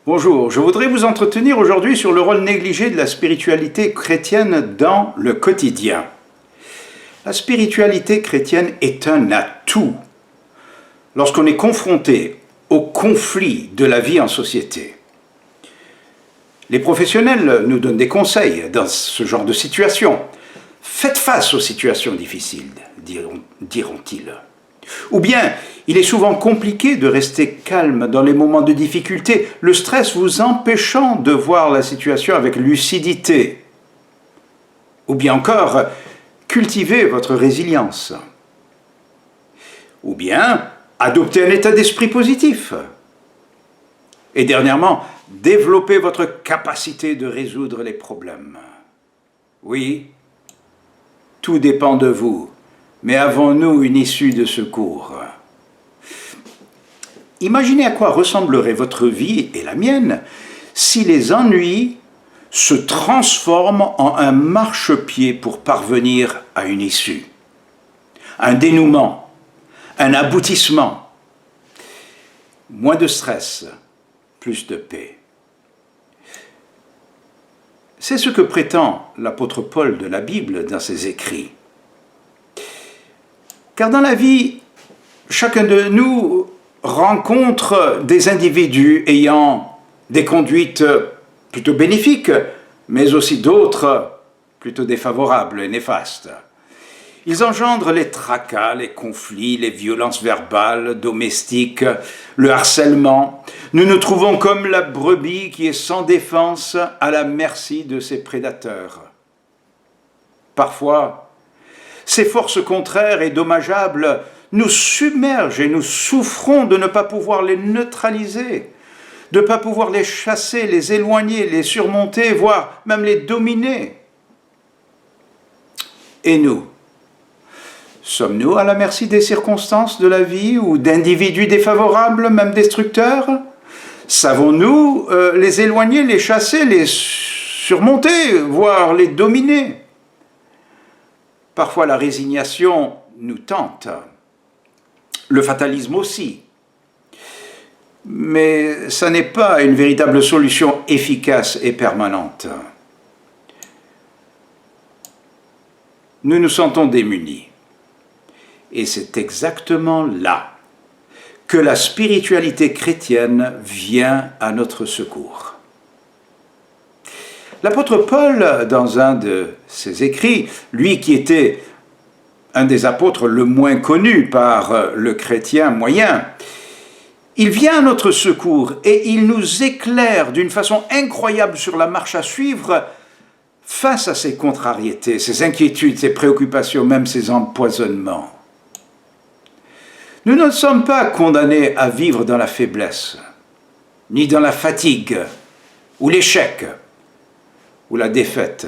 Bonjour, je voudrais vous entretenir aujourd'hui sur le rôle négligé de la spiritualité chrétienne dans le quotidien. La spiritualité chrétienne est un atout lorsqu'on est confronté aux conflits de la vie en société. Les professionnels nous donnent des conseils dans ce genre de situation. Faites face aux situations difficiles, diront-ils. Ou bien, il est souvent compliqué de rester calme dans les moments de difficulté, le stress vous empêchant de voir la situation avec lucidité. Ou bien encore, cultivez votre résilience. Ou bien, adoptez un état d'esprit positif. Et dernièrement, développez votre capacité de résoudre les problèmes. Oui, tout dépend de vous. Mais avons-nous une issue de secours? Imaginez à quoi ressemblerait votre vie et la mienne si les ennuis se transforment en un marchepied pour parvenir à une issue, un dénouement, un aboutissement. Moins de stress, plus de paix. C'est ce que prétend l'apôtre Paul de la Bible dans ses écrits. Car dans la vie, chacun de nous rencontre des individus ayant des conduites plutôt bénéfiques, mais aussi d'autres plutôt défavorables et néfastes. Ils engendrent les tracas, les conflits, les violences verbales, domestiques, le harcèlement. Nous nous trouvons comme la brebis qui est sans défense à la merci de ses prédateurs. Parfois, ces forces contraires et dommageables nous submergent et nous souffrons de ne pas pouvoir les neutraliser, de ne pas pouvoir les chasser, les éloigner, les surmonter, voire même les dominer. Et nous? Sommes-nous à la merci des circonstances de la vie ou d'individus défavorables, même destructeurs? Savons-nous les éloigner, les chasser, les surmonter, voire les dominer? Parfois la résignation nous tente, le fatalisme aussi. Mais ça n'est pas une véritable solution efficace et permanente. Nous nous sentons démunis. Et c'est exactement là que la spiritualité chrétienne vient à notre secours. L'apôtre Paul, dans un de ses écrits, lui qui était un des apôtres le moins connu par le chrétien moyen, il vient à notre secours et il nous éclaire d'une façon incroyable sur la marche à suivre face à ces contrariétés, ces inquiétudes, ces préoccupations, même ces empoisonnements. Nous ne sommes pas condamnés à vivre dans la faiblesse, ni dans la fatigue, ou l'échec, ou la défaite,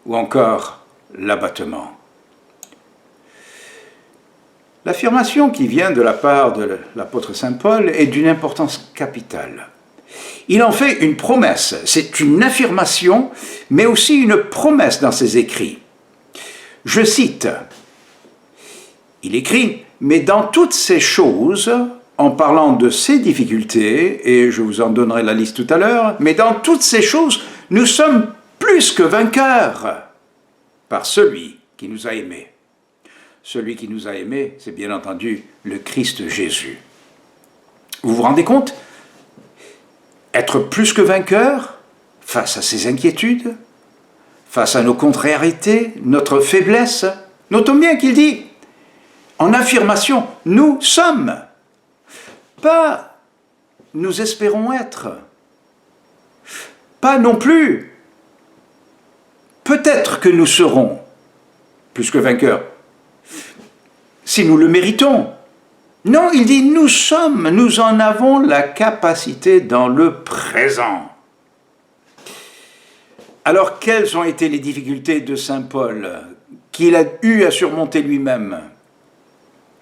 ou encore l'abattement. L'affirmation qui vient de la part de l'apôtre Saint Paul est d'une importance capitale. Il en fait une promesse, c'est une affirmation, mais aussi une promesse dans ses écrits. Je cite, il écrit « Mais dans toutes ces choses, en parlant de ces difficultés, et je vous en donnerai la liste tout à l'heure, mais dans toutes ces choses, nous sommes plus que vainqueurs par celui qui nous a aimés. » Celui qui nous a aimés, c'est bien entendu le Christ Jésus. Vous vous rendez compte? Être plus que vainqueur face à ces inquiétudes, face à nos contrariétés, notre faiblesse. Notons bien qu'il dit, en affirmation, nous sommes. Pas nous espérons être. Pas non plus. Peut-être que nous serons plus que vainqueurs, si nous le méritons. Non, il dit, nous sommes, nous en avons la capacité dans le présent. Alors, quelles ont été les difficultés de Saint Paul qu'il a eu à surmonter lui-même?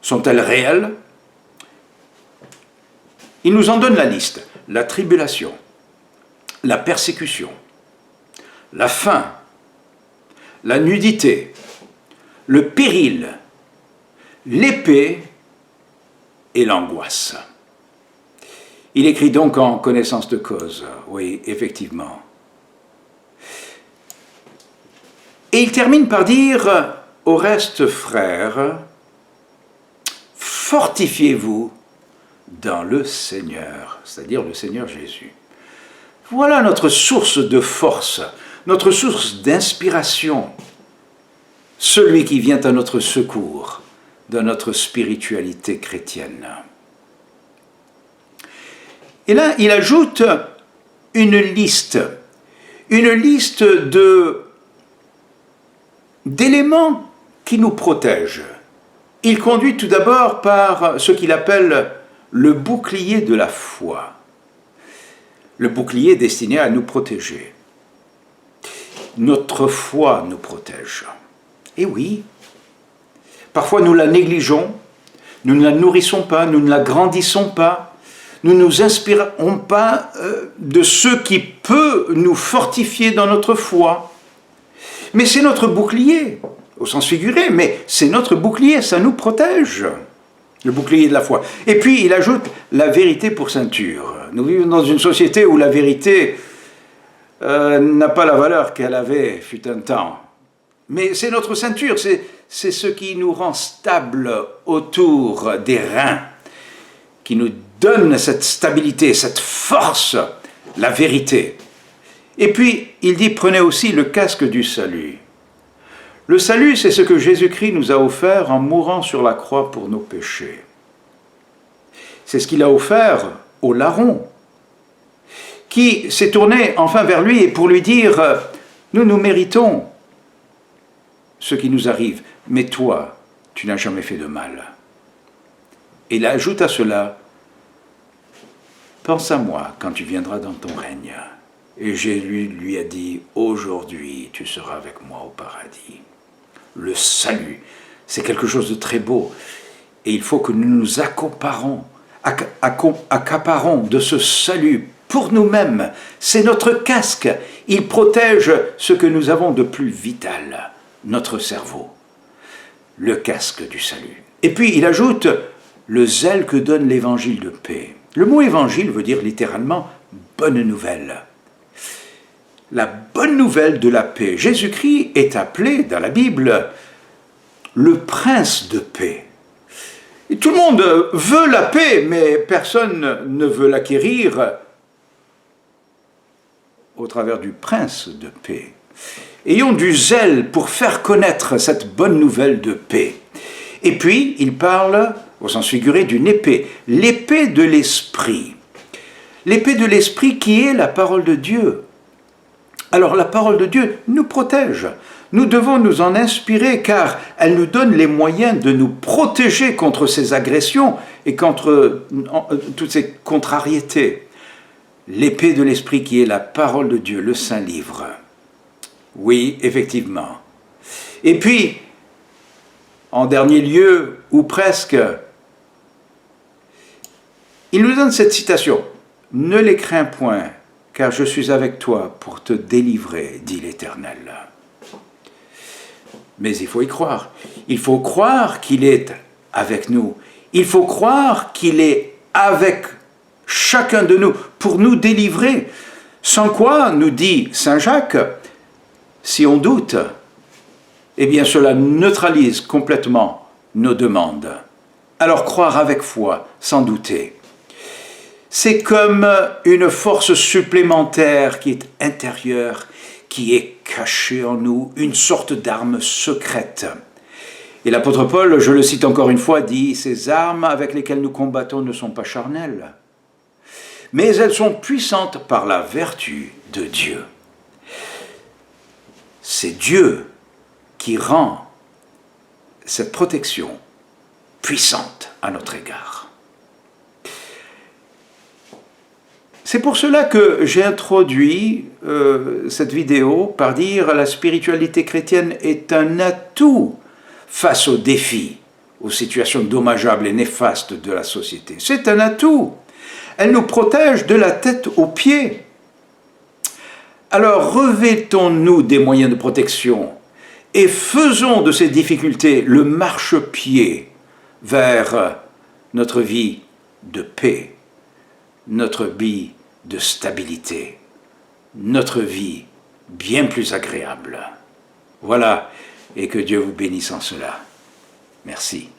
Sont-elles réelles? Il nous en donne la liste. La tribulation, la persécution, la faim, la nudité, le péril, l'épée et l'angoisse. Il écrit donc en connaissance de cause, oui, effectivement. Et il termine par dire au reste, frères, fortifiez-vous dans le Seigneur, c'est-à-dire le Seigneur Jésus. Voilà notre source de force, notre source d'inspiration, celui qui vient à notre secours dans notre spiritualité chrétienne. Et là, il ajoute une liste d'éléments qui nous protègent. Il conduit tout d'abord par ce qu'il appelle le bouclier de la foi. Le bouclier destiné à nous protéger. Notre foi nous protège. Et oui, parfois nous la négligeons, nous ne la nourrissons pas, nous ne la grandissons pas, nous ne nous inspirons pas de ce qui peut nous fortifier dans notre foi. Mais c'est notre bouclier, au sens figuré, mais c'est notre bouclier, ça nous protège, le bouclier de la foi. Et puis il ajoute la vérité pour ceinture. Nous vivons dans une société où la vérité n'a pas la valeur qu'elle avait fut un temps. Mais c'est notre ceinture, c'est ce qui nous rend stables autour des reins, qui nous donne cette stabilité, cette force, la vérité. Et puis, il dit, prenez aussi le casque du salut. Le salut, c'est ce que Jésus-Christ nous a offert en mourant sur la croix pour nos péchés. C'est ce qu'il a offert au larron, qui s'est tourné enfin vers lui et pour lui dire, nous méritons ce qui nous arrive, mais toi, tu n'as jamais fait de mal. Et il ajoute à cela, pense à moi quand tu viendras dans ton règne. Et Jésus lui a dit, aujourd'hui tu seras avec moi au paradis. Le salut, c'est quelque chose de très beau. Et il faut que nous nous accaparons de ce salut pour nous-mêmes. C'est notre casque. Il protège ce que nous avons de plus vital, notre cerveau. Le casque du salut. Et puis il ajoute le zèle que donne l'évangile de paix. Le mot évangile veut dire littéralement bonne nouvelle. La bonne nouvelle de la paix. Jésus-Christ est appelé dans la Bible le prince de paix. Et tout le monde veut la paix, mais personne ne veut l'acquérir au travers du prince de paix. Ayons du zèle pour faire connaître cette bonne nouvelle de paix. Et puis, il parle, au sens figuré, d'une épée. L'épée de l'esprit. L'épée de l'esprit qui est la parole de Dieu. Alors, la parole de Dieu nous protège. Nous devons nous en inspirer car elle nous donne les moyens de nous protéger contre ces agressions et contre toutes ces contrariétés. L'épée de l'esprit qui est la parole de Dieu, le Saint-Livre. Oui, effectivement. Et puis, en dernier lieu, ou presque, il nous donne cette citation. « Ne les crains point, car je suis avec toi pour te délivrer, dit l'Éternel. » Mais il faut y croire. Il faut croire qu'il est avec nous. Il faut croire qu'il est avec chacun de nous pour nous délivrer. Sans quoi, nous dit Saint Jacques, si on doute, eh bien cela neutralise complètement nos demandes. Alors croire avec foi, sans douter. C'est comme une force supplémentaire qui est intérieure, qui est cachée en nous, une sorte d'arme secrète. Et l'apôtre Paul, je le cite encore une fois, dit « Ces armes avec lesquelles nous combattons ne sont pas charnelles, mais elles sont puissantes par la vertu de Dieu. » C'est Dieu qui rend cette protection puissante à notre égard. C'est pour cela que j'ai introduit cette vidéo par dire la spiritualité chrétienne est un atout face aux défis, aux situations dommageables et néfastes de la société. C'est un atout. Elle nous protège de la tête aux pieds. Alors revêtons-nous des moyens de protection et faisons de ces difficultés le marchepied vers notre vie de paix. notre vie de stabilité, notre vie bien plus agréable. Voilà, et que Dieu vous bénisse en cela. Merci.